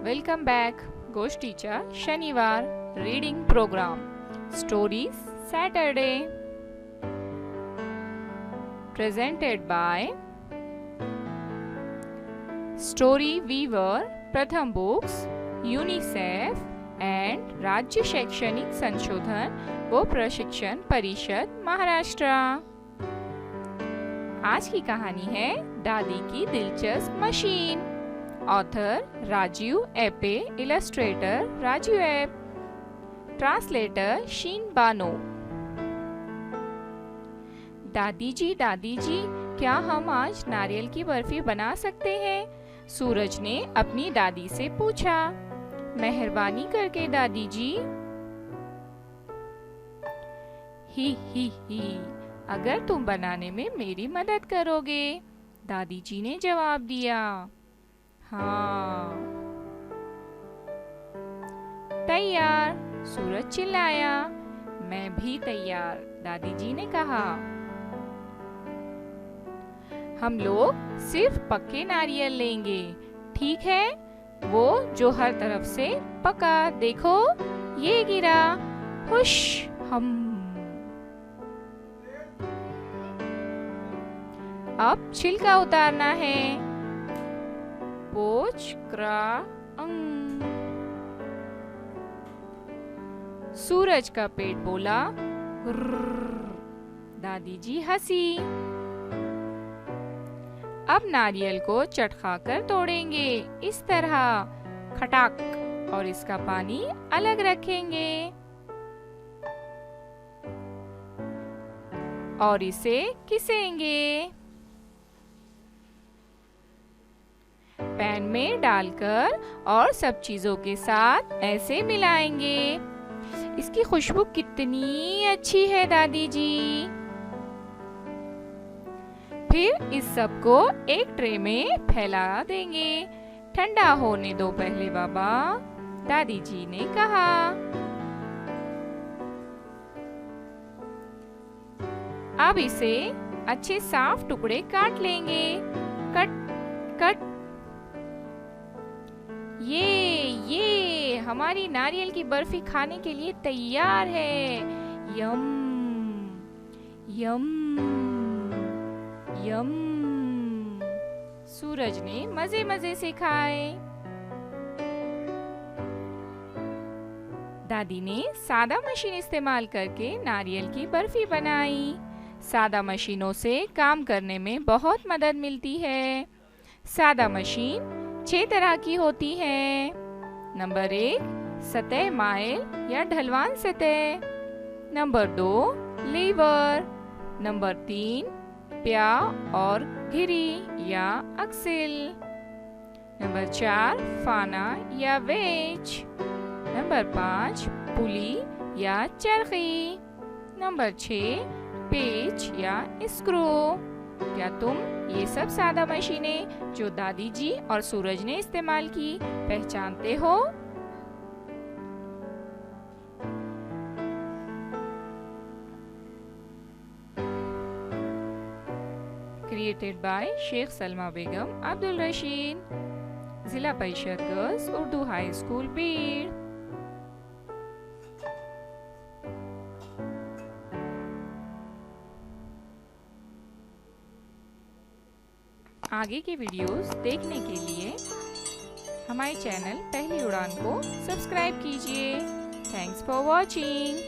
Welcome back गोष्टीच्या शनिवार reading programme stories Saturday presented by story weaver Pratham books UNICEF and राज्य शैक्षणिक संशोधन व प्रशिक्षण परिषद महाराष्ट्र। आज की कहानी है दादी की दिलचस्प मशीन। Author Rajiv Eppe, illustrator Rajiv Eppe, translator Sheen Bano. दादी जी क्या हम आज नारियल की बर्फी बना सकते हैं? सूरज ने अपनी दादी से पूछा। मेहरबानी करके दादी जी। ही अगर तुम बनाने में मेरी मदद करोगे, दादी जी ने जवाब दिया। हाँ। तैयार, सूरज चिल्लाया। मैं भी तैयार, दादी जी ने कहा। हम लोग सिर्फ पक्के नारियल लेंगे, ठीक है? वो जो हर तरफ से पका, देखो ये गिरा। हुश हम। अब छिलका उतारना है। पोच क्रा अंग। सूरज का पेट बोला। दादी जी हंसी। अब नारियल को चटखाकर तोड़ेंगे, इस तरह खटाक, और इसका पानी अलग रखेंगे और इसे घिसेंगे। पैन में डालकर और सब चीजों के साथ ऐसे मिलाएंगे। इसकी खुशबू कितनी अच्छी है दादी जी। फिर इस सब को एक ट्रे में फैला देंगे। ठंडा होने दो पहले बाबा, दादी जी ने कहा। अब इसे अच्छे साफ टुकड़े काट लेंगे। Cut cut. ये हमारी नारियल की बर्फी खाने के लिए तैयार है। यम यम यम। सूरज ने मजे मजे से खाए। दादी ने सादा मशीन इस्तेमाल करके नारियल की बर्फी बनाई। सादा मशीनों से काम करने में बहुत मदद मिलती है। सादा मशीन 6 तरह की होती है। नंबर 1 सतह माइल या ढलवान सतह। Number 2 liver. नंबर 3 प्या और घिरी या अक्सिल। नंबर 4 फाना या वेज। नंबर 5 पुली या चरखी। नंबर 6 पेच या स्क्रू। क्या तुम ये सब सादा मशीनें जो दादी जी और सूरज ने इस्तेमाल की पहचानते हो? Created by Shaikh Salma Begum Abdul Rashid, Zilla Parishad girls Urdu high school Beed. आगे के वीडियोस देखने के लिए हमारे चैनल पहली उड़ान को सब्सक्राइब कीजिए। Thanks for watching.